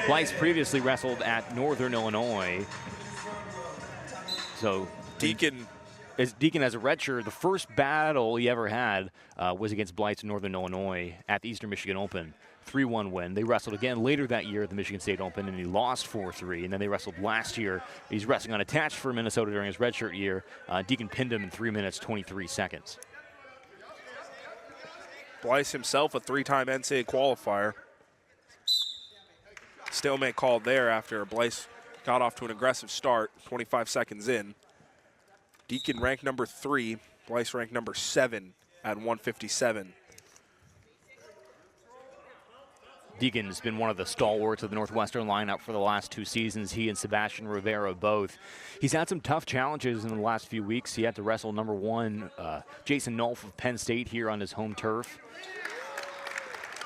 Bleise previously wrestled at Northern Illinois. So Deakin as a redshirt, the first battle he ever had was against Bleise in Northern Illinois at the Eastern Michigan Open. 3-1 win. They wrestled again later that year at the Michigan State Open, and he lost 4-3. And then they wrestled last year. He's wrestling unattached for Minnesota during his redshirt year. Deakin pinned him in 3 minutes, 23 seconds. Bleise himself, a 3-time NCAA qualifier. Stalemate called there after Bleise got off to an aggressive start, 25 seconds in. Deakin ranked number 3, Bleise ranked number 7 at 157. Deakin has been one of the stalwarts of the Northwestern lineup for the last 2 seasons. He and Sebastian Rivera both. He's had some tough challenges in the last few weeks. He had to wrestle number 1, Jason Nolf of Penn State here on his home turf.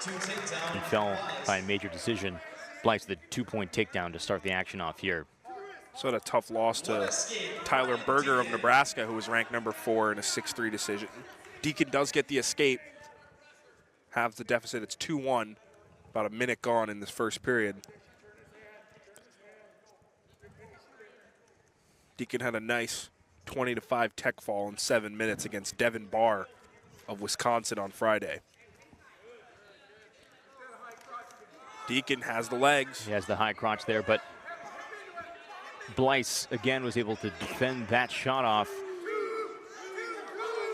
He fell by a major decision. Bleise the 2-point takedown to start the action off here. So had a tough loss to Tyler Berger of Nebraska, who was ranked number 4 in a 6-3 decision. Deakin does get the escape, halves the deficit. It's 2-1. About a minute gone in this first period. Deakin had a nice 20-5 tech fall in 7 minutes against Devin Barr of Wisconsin on Friday. Deakin has the legs. He has the high crotch there, but Bleise again was able to defend that shot off.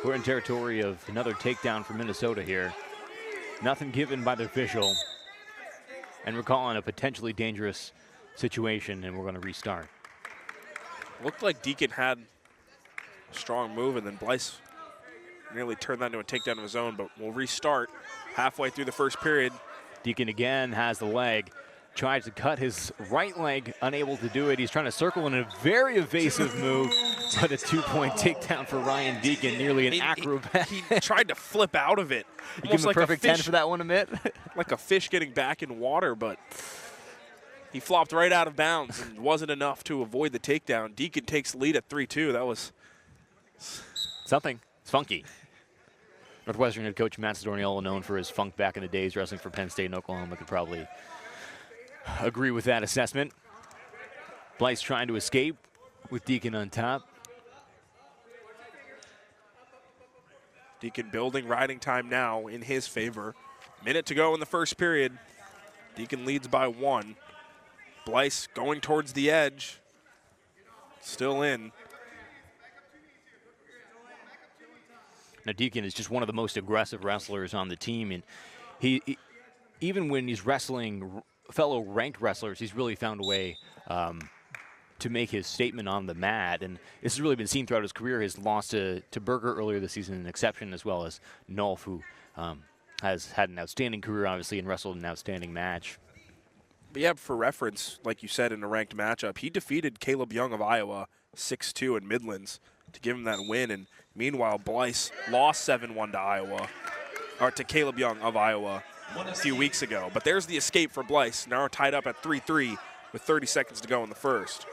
We're in territory of another takedown for Minnesota here. Nothing given by the official. And we're calling a potentially dangerous situation, and we're going to restart. Looked like Deakin had a strong move, and then Bleise nearly turned that into a takedown of his own, but we'll restart halfway through the first period. Deakin again has the leg, tries to cut his right leg, unable to do it. He's trying to circle in a very evasive move, but a 2-point takedown for Ryan Deakin, nearly an acrobat. He tried to flip out of it. You give him like a perfect 10 for that one, Amit? Like a fish getting back in water, but he flopped right out of bounds and wasn't enough to avoid the takedown. Deakin takes the lead at 3-2. That was something. It's funky. Northwestern head coach Matt Sidorniolo, known for his funk back in the days wrestling for Penn State and Oklahoma, could probably agree with that assessment. Bleise trying to escape with Deakin on top. Deakin building riding time now in his favor. Minute to go in the first period. Deakin leads by 1. Bleise going towards the edge. Still in. Now Deakin is just one of the most aggressive wrestlers on the team, and he even when he's wrestling fellow ranked wrestlers, he's really found a way to make his statement on the mat, and this has really been seen throughout his career. His loss to Berger earlier this season, an exception, as well as Nolf, who has had an outstanding career, obviously, and wrestled an outstanding match. But yeah, for reference, like you said, in a ranked matchup, he defeated Caleb Young of Iowa 6-2 in Midlands to give him that win, and meanwhile, Bleise lost 7-1 to Iowa, or to Caleb Young of Iowa a few weeks ago. But there's the escape for Bleise, now tied up at 3-3 with 30 seconds to go in the first.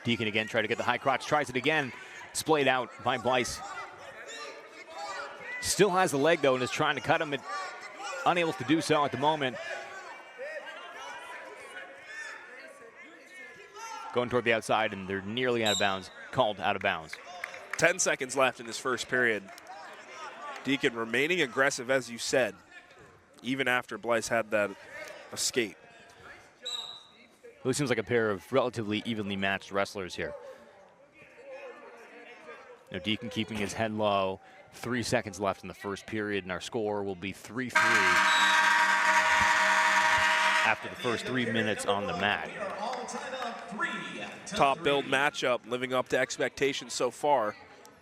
Deakin again trying to get the high crotch, tries it again, splayed out by Bleise. Still has the leg though and is trying to cut him, unable to do so at the moment. Going toward the outside, and they're nearly out of bounds, called out of bounds. 10 seconds left in this first period. Deakin remaining aggressive, as you said, even after Bleise had that escape. It seems like a pair of relatively evenly matched wrestlers here. Now Deakin keeping his head low. 3 seconds left in the first period, and our score will be 3-3 after the first 3 minutes on the mat. Top build matchup, living up to expectations so far.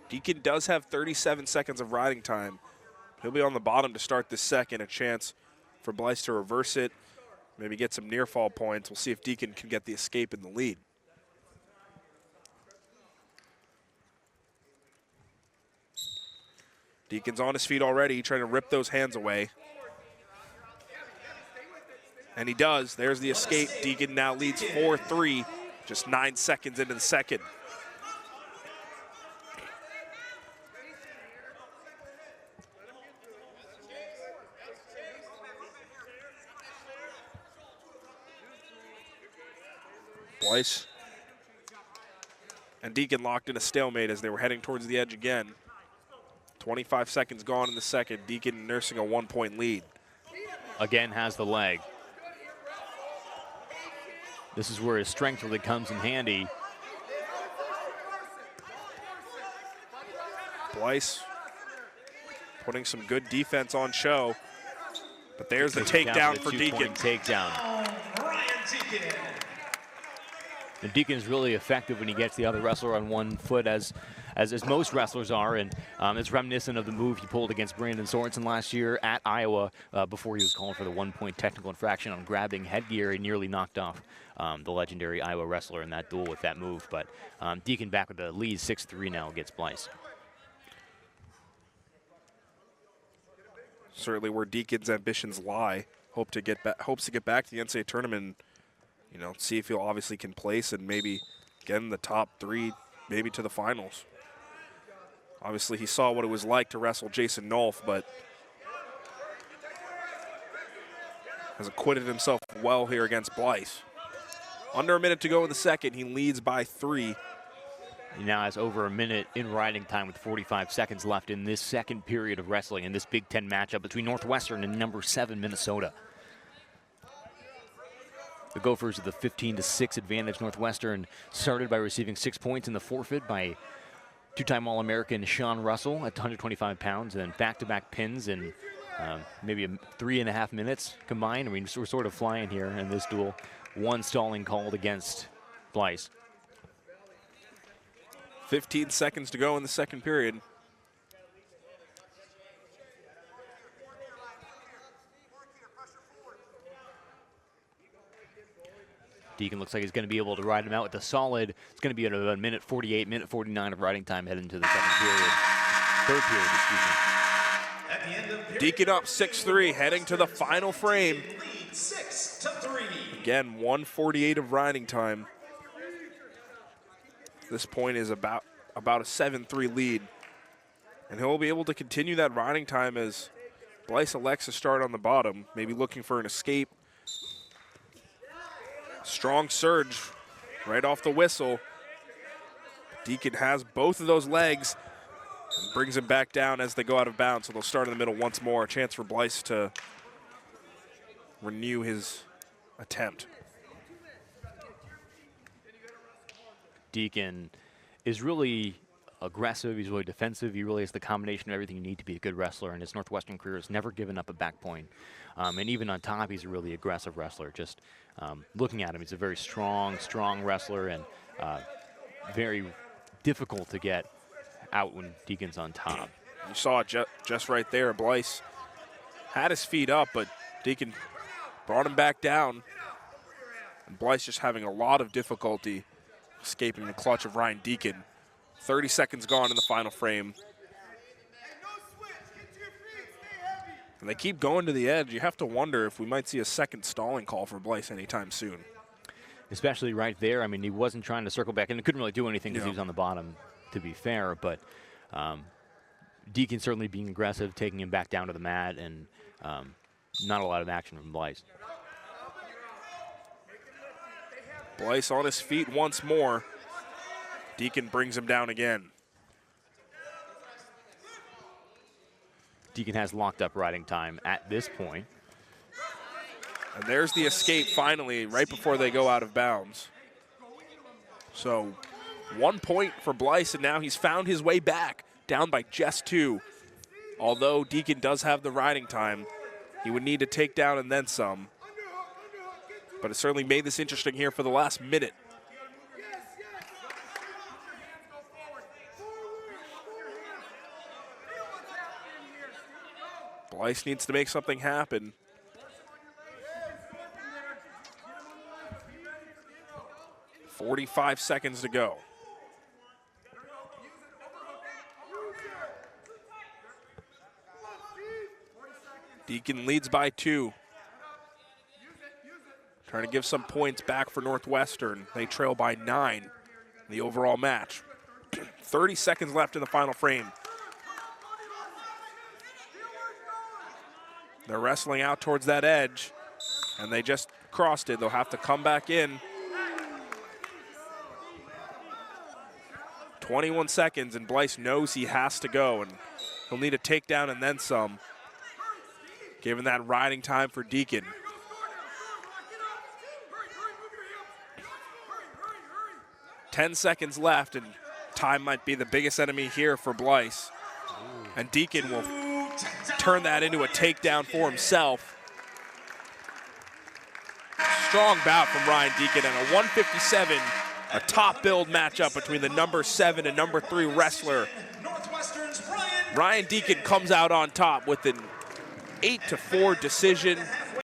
Deakin does have 37 seconds of riding time. He'll be on the bottom to start this second, a chance for Bleise to reverse it, maybe get some near fall points. We'll see if Deakin can get the escape in the lead. Deakin's on his feet already, trying to rip those hands away. And he does. There's the escape. Deakin now leads 4-3, just 9 seconds into the second. Bleise and Deakin locked in a stalemate as they were heading towards the edge again. 25 seconds gone in the second. Deakin nursing a 1-point lead. Again has the leg. This is where his strength really comes in handy. Bleise putting some good defense on show. But there's the takedown for Deakin. Takedown. And Deakin is really effective when he gets the other wrestler on one foot, as most wrestlers are, and it's reminiscent of the move he pulled against Brandon Sorensen last year at Iowa before he was called for the 1-point technical infraction on grabbing headgear. He nearly knocked off the legendary Iowa wrestler in that duel with that move. But Deakin back with the lead, 6-3 now against Bleise. Certainly where Deakin's ambitions lie. Hopes to get back to the NCAA tournament. You know, see if he'll obviously can place and maybe get in the top 3, maybe to the finals. Obviously, he saw what it was like to wrestle Jason Nolf, but has acquitted himself well here against Bleise. Under a minute to go in the second, he leads by 3. He now has over a minute in riding time with 45 seconds left in this second period of wrestling in this Big Ten matchup between Northwestern and number 7 Minnesota. The Gophers with a 15-6 advantage. Northwestern started by receiving 6 points in the forfeit by two-time All-American Sean Russell at 125 pounds, and then back-to-back pins in maybe 3.5 minutes combined. I mean, we're sort of flying here in this duel. 1 stalling called against Bleise. 15 seconds to go in the second period. Deakin looks like he's going to be able to ride him out with a solid. It's going to be at about a minute 48, minute 49 of riding time heading into the second period. Third period, excuse me. Deakin up 6-3, heading to the final frame. 6-3. Again, 1:48 of riding time. This point is about a 7-3 lead. And he'll be able to continue that riding time as Bleise elects to start on the bottom, maybe looking for an escape. Strong surge right off the whistle. Deakin has both of those legs and brings him back down as they go out of bounds. So they'll start in the middle once more. A chance for Bleise to renew his attempt. Deakin is really aggressive. He's really defensive. He really has the combination of everything you need to be a good wrestler. And his Northwestern career has never given up a back point. And even on top, he's a really aggressive wrestler. Just looking at him, he's a very strong wrestler, and very difficult to get out when Deakin's on top. You saw it just right there. Bleise had his feet up, but Deakin brought him back down. And Bleise just having a lot of difficulty escaping the clutch of Ryan Deakin. 30 seconds gone in the final frame. And they keep going to the edge. You have to wonder if we might see a second stalling call for Bleise anytime soon. Especially right there. I mean, he wasn't trying to circle back, and he couldn't really do anything because he was on the bottom, to be fair. But Deakin certainly being aggressive, taking him back down to the mat, and not a lot of action from Bleise. Bleise on his feet once more. Deakin brings him down again. Deakin has locked up riding time at this point. And there's the escape finally, right before they go out of bounds. So 1 point for Bleise, and now he's found his way back, down by just 2. Although Deakin does have the riding time, he would need to take down and then some. But it certainly made this interesting here for the last minute. Bleise needs to make something happen. .45 seconds to go. Deakin leads by 2. Trying to give some points back for Northwestern. They trail by 9 in the overall match. 30 seconds left in the final frame. They're wrestling out towards that edge, and they just crossed it. They'll have to come back in. 21 seconds, and Bleise knows he has to go, and he'll need a takedown and then some, given that riding time for Deakin. 10 seconds left, and time might be the biggest enemy here for Bleise. And Deakin will turn that into a takedown for himself. Strong bout from Ryan Deakin, and a 157, a top build matchup between the number 7 and number 3 wrestler. Northwestern's Ryan Deakin comes out on top with an 8-4 decision.